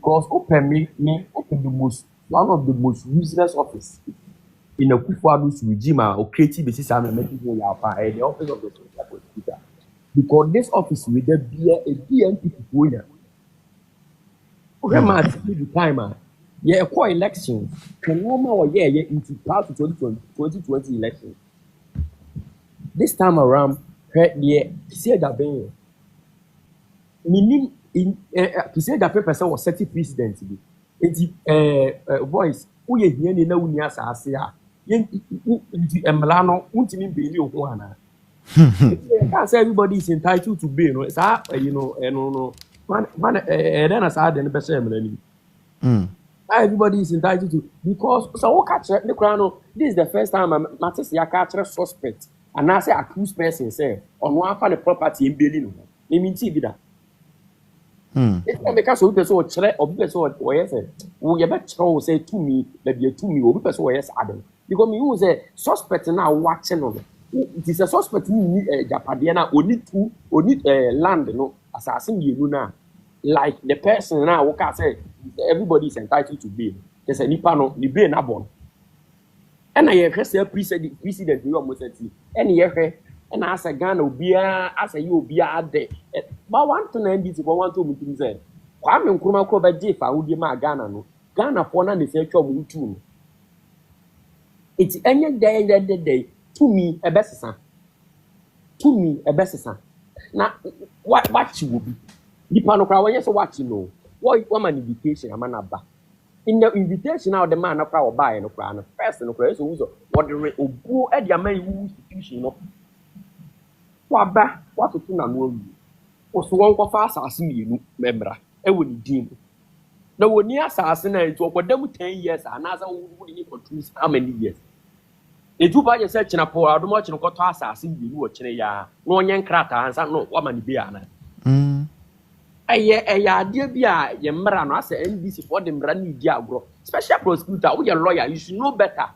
because open the most one of the most useless office in Akufo Addo's regime or creative basis and the office of the social prosecutor. Because this office will there be a BNP winner. The time, yeah, for elections, can no more into past 2020 elections. This time around, see that being in say that person was setting precedent. Voice, who is here in the Unia Sasia, Emlano, Untimi Billy Juana. Can't say everybody is entitled to be, it's no, man, then as I had the best ceremony. Everybody is entitled to, because so catch the crown. This is the first time I'm not say I catch a suspect, and I say accused person say on one find the property in Berlin. They mean see that. It's because we person chere or person or yes, we better say to me, maybe to me, or person yes Adam. Because me who say suspect now watching on it is a suspect who Japadiana or need land, no assassin you now. Like the person now, what can say? Everybody is entitled to bail. There's a nipano, the bail na born. And I hear say precedent you almost said. And here, and as a Ghana be as a you be there. But one to nine this one to me say. Kwame Nkrumah ko ba je fa wo di ma Ghana no. Ghana for na the say twa mu tu. It's any day to me a besesa. To me a besesa. Now what you will be. Nipa no kra when you watch no what man invitation am na ba in the invitation now the man no kra oba no kra no first no kra so uzo what the obu e dia man institution no wa ba what to na no wi o so won ko fa asase mienu membra e wo ni din na woni asase na nti okodam 10 years anasa wo ni control how many years eju ba je se kina po adomo kina ko to asase mienu wo kine ya no onye nkrata ansa no wa man bi ana idea be a yemra no as NBC for them run media agro. Special prosecutor, who your lawyer, you should know better.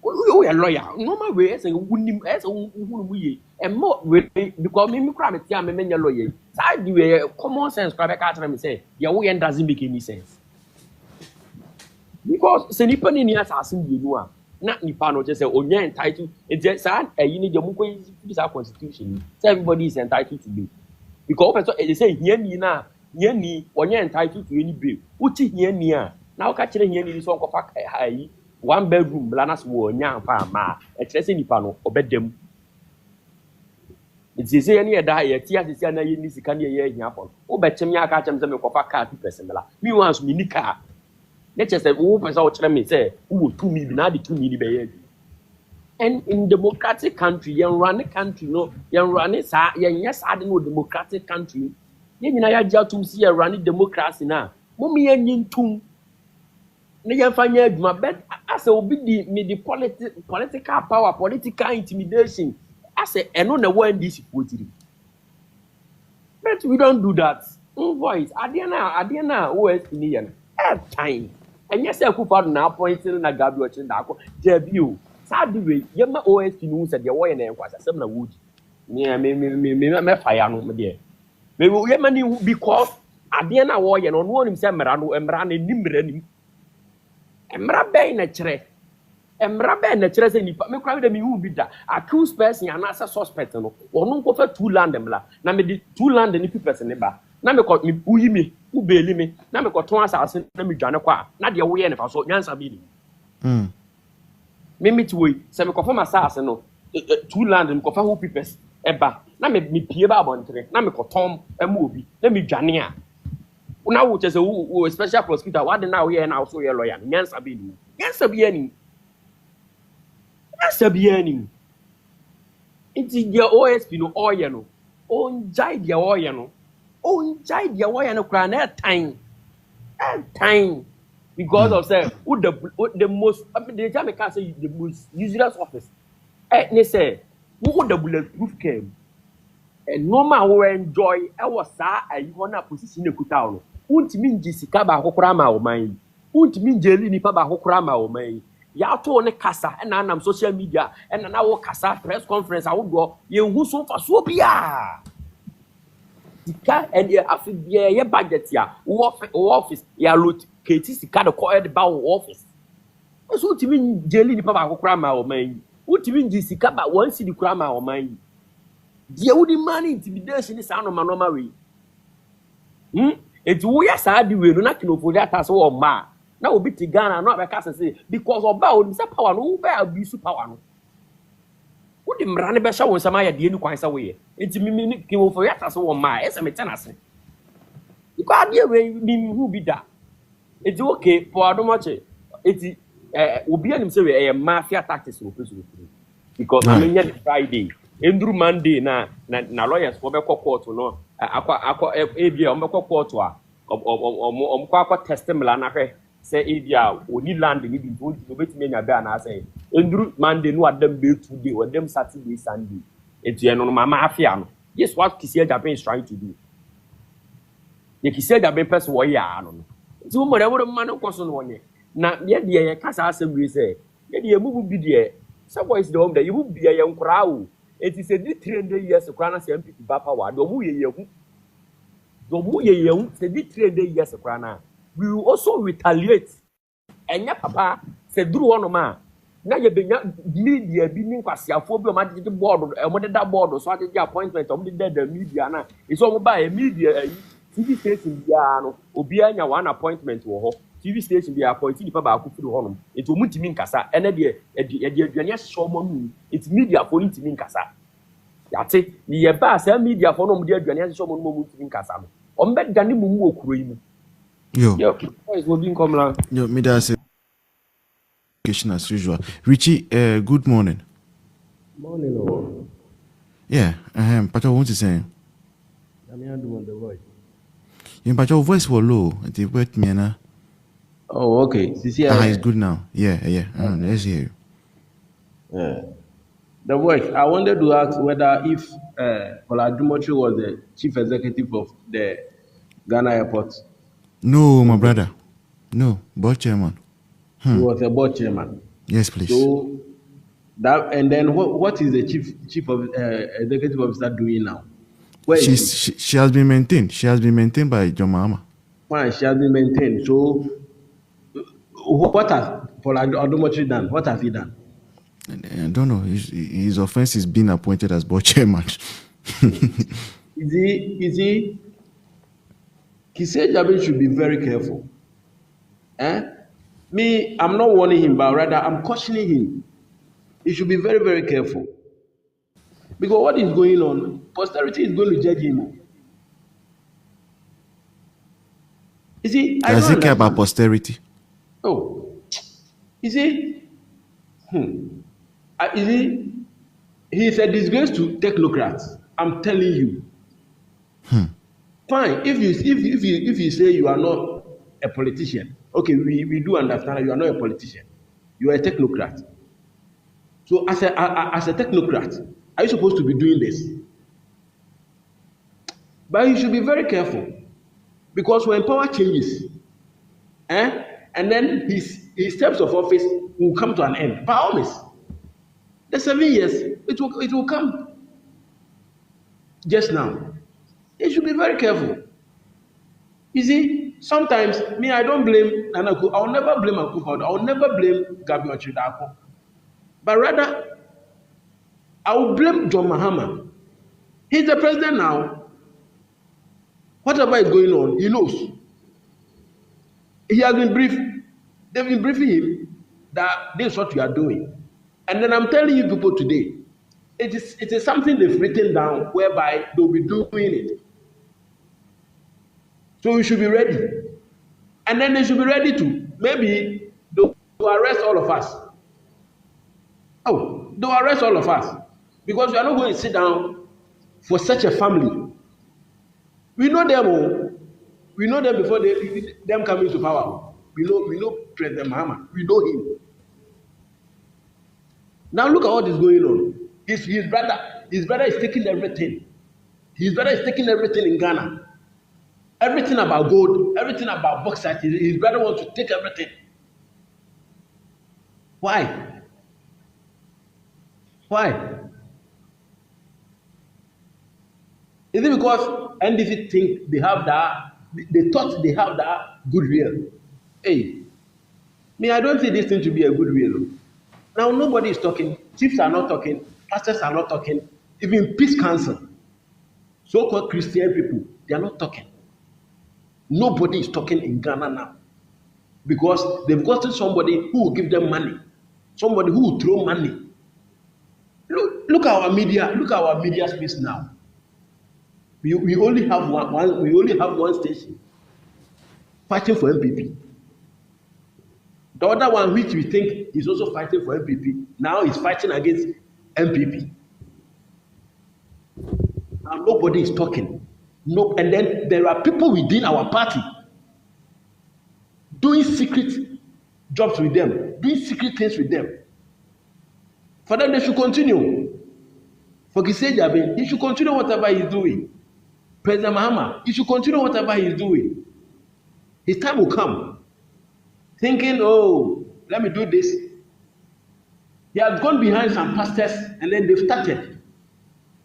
Who your lawyer? Normal way as a wooden as a we and more because me cram it, me your lawyer. I do common sense, me say, your way doesn't make any sense. Because Senipani in the assassin you know, not Nipano just say, oh, you're entitled, it's just you need your Muko constitution. So everybody is entitled to be. Because they say here ni na here ni onye entitled to any bill. Uchi here ni a na ka kire here ni so nkofa hai one bedroom blanas wo nya fa ma e kire se nipa no obedem. It is say any da ye tia se na ye ni sika na ye hia pon. Wo bechem nya ka chem se me kofa car 2% la. Me wants me ni car. Let us say wo person wo kire me say wo 2 million na the 2 million be ye. And in democratic country, you run a country, no, you run it, yes, I don't know democratic country. You know, I just to see a running democracy now. Mummy and too. You find my bed as a the political power, political intimidation. I say, and on the one this But we don't do that. Voice, Adiana, always in time. And yes, I could find now pointing na Gabi watching that debut. Sadly, you may always know that the way and was a similar wood. Yeah, me fire no, my dear. Maybe we money because Adiana warrior on one himself, Merano, and ran a nimbrani. And Mrabe in a tre. And Mrabe in a tre, and if I cry them, you will be that. Accused person and answer suspect, or no offer 2 land them la. Now, me 2 land and if you person never. Now, me caught me, who bail me. Now, me caught 2 assassin, let me Jana qua. Not your way and if I saw Yansa bidding. Me to wait. Say me confirm assassin no. 2 land and confirm who papers. Eba. Na me pie ba bontre. Na me kotom emu na me dwane a. Una wo chese wo special prosecutor what dey now here na also your lawyer. Nyansa be ni. Nyansa be ani. Nyansa be ani. Iti dia OSP no oye no. Onjai dia oye no. Onjai dia oye no kra na time. Time. Because of say the most the time I can say the most useless office. They say who the bulletproof came. And normal will enjoy our sa you wanna position in the town. Won't mean Jessica ba hokrama o man. Won't mean jelly nipa ba hokrama o man. Ya to ne kasa and I'm social media and now kasa press conference I would go. You who so for so bia. Sika and your budget ya office ya loot keti sika de call the bow office. So to mean jelly the papa crama or man. What to mean sika but once the crama or man. Dear would money intimidation is sound of my normal way. It's we are sad we do not know for that as all ma. Now will be to Ghana not because I say because of bow is a power no bear abuse power. What the Mrane Besha was some idea to quite away. It's me give for that as all my SMS. You can't deal with me who be that. It's okay for I don't much. It's will be a mafia tactics because I mean Friday. Endru Monday na lawyers for beko court no akwa ebia ombeko court a omkwa testimony na hwe say ebia oni land ni bi to obetime nya be na say endru Monday no adam be today or them Saturday Sunday etu no mama afia no yes what Kisia Japan is trying to do ye Kisia Japan person wo ya no nti mo mo man ko so no nye na ye de ye kasa asem wi say ye de mu bi de some boys the home that you will be a young crowd. It is a 300 years of Krana MPP Bapa, the Muye young, the 300 years of Krana. We will also retaliate. And ya papa said, do one man. Now you be media being quasi-phobia, magic board, and what that board, so I did the appointment of the media. It's all by a media TV station, Obiana one appointment to her. TV station be appointed for Akufo Addo. It will multi kasa. And the show money. It's media for multi kasa. Yate, the bass and media for no media show multi kasa. On bet Danny Mumu Kurim. Yo, will be come. Yo, me that's as usual. Richie, good morning. Morning, yeah, but I want to say. I'm doing the voice. But your voice was low. It wet me na. Oh, okay. It's good now. Yeah. Let's hear you. Yeah. The voice. I wanted to ask whether if Addo was the chief executive of the Ghana airport. No, my brother. No, board chairman. He was a board chairman. Yes, please. So that and then what is the chief of executive officer doing now? Where she has been maintained. She has been maintained by John Mahama. Fine, she has been maintained. So what has Addo done? What has he done? I don't know. His offense is being appointed as board chairman. Is he? Kisia Jabe should be very careful. Me, I'm not warning him, but rather I'm cautioning him. He should be very, very careful. Because what is going on, posterity is going to judge him. You see, does he care about posterity? Oh, you see, he's a disgrace to technocrats. I'm telling you. Fine, if you say you are not a politician, okay, we do understand that you are not a politician. You are a technocrat. So as a technocrat, are you supposed to be doing this? But you should be very careful, because when power changes, and then his terms of office will come to an end. Promise. The 7 years, it will come. Just now, you should be very careful. You see, sometimes me, I don't blame Nanaku. I'll never blame Akufo Addo. I'll never blame Gabriel Chidako. But rather, I will blame John Mahama. He's the president now. Whatever is going on, he knows. He has been briefed. They've been briefing him that this is what you are doing. And then I'm telling you people today, it is something they've written down whereby they'll be doing it. So we should be ready. And then they should be ready to, maybe they'll arrest all of us. Oh, they'll arrest all of us. Because we are not going to sit down for such a family. We know them all. We know them before them coming to power. We know President Mahama. We know him. Now look at what is going on. His brother is taking everything. His brother is taking everything in Ghana. Everything about gold, everything about bauxite. His brother wants to take everything. Why? Is it because NDC think they have that? They thought they have that goodwill. Hey, me, I don't see this thing to be a goodwill. Now nobody is talking. Chiefs are not talking. Pastors are not talking. Even peace council, so-called Christian people, they are not talking. Nobody is talking in Ghana now because they've gotten somebody who will give them money, somebody who will throw money. Look at our media. Look at our media space now. We only have one. We only have one station fighting for NPP. The other one, which we think is also fighting for NPP, now is fighting against NPP. Now nobody is talking. No, and then there are people within our party doing secret jobs with them, doing secret things with them. For them, they should continue. For Kisei Jabe, he should continue whatever he's doing. President Mahama, he should continue whatever he's doing. His time will come. Thinking, oh, let me do this. He has gone behind some pastors and then they've started.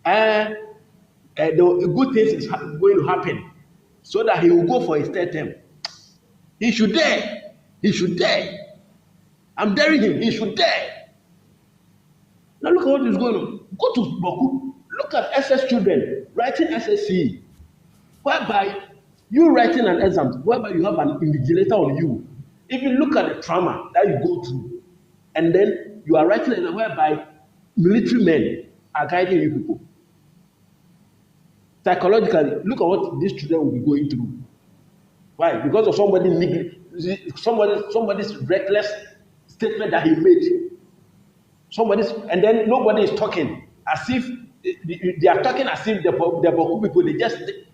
The good things is going to happen so that he will go for his third term. He should dare. He should dare. I'm daring him. He should dare. Now look at what is going on. Go to Boku. Look at SS children writing SSC, whereby you writing an exam, whereby you have an invigilator on you. Even look at the trauma that you go through, and then you are writing an exam whereby military men are guiding you people. Psychologically, look at what these children will be going through. Why? Because of somebody's reckless statement that he made. And then nobody is talking, as if they are talking as if the Boku people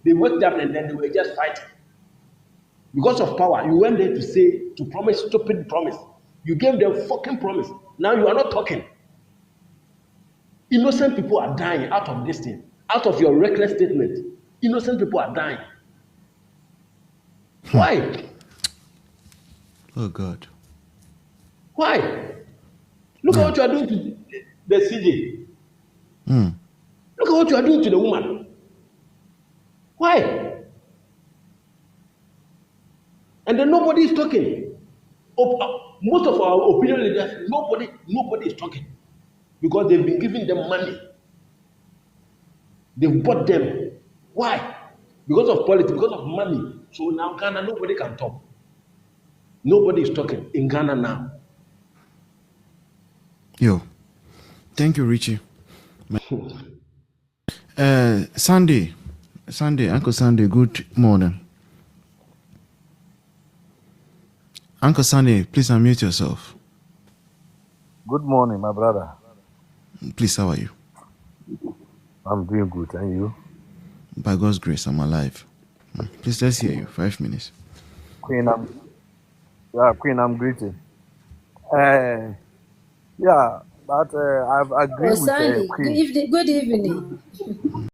they waked up and then they were just fighting. Because of power, you went there to promise stupid promise. You gave them fucking promise. Now you are not talking. Innocent people are dying out of this thing, out of your reckless statement. Innocent people are dying. Why? Oh God. Why? Look at what you are doing to the CJ. Look at what you are doing to the woman. Why? And then nobody is talking. Most of our opinion leaders, nobody is talking. Because they've been giving them money. They've bought them. Why? Because of politics, because of money. So now Ghana, nobody can talk. Nobody is talking in Ghana now. Yo, thank you, Richie. Sunday, Uncle Sunday, good morning. Uncle Sunday, please unmute yourself. Good morning, my brother. Please, how are you? I'm doing good, and you? By God's grace, I'm alive. Please, let's hear you. 5 minutes. Queen, I'm greeting. Yeah, but I've agreed with Sunday, Queen. good evening.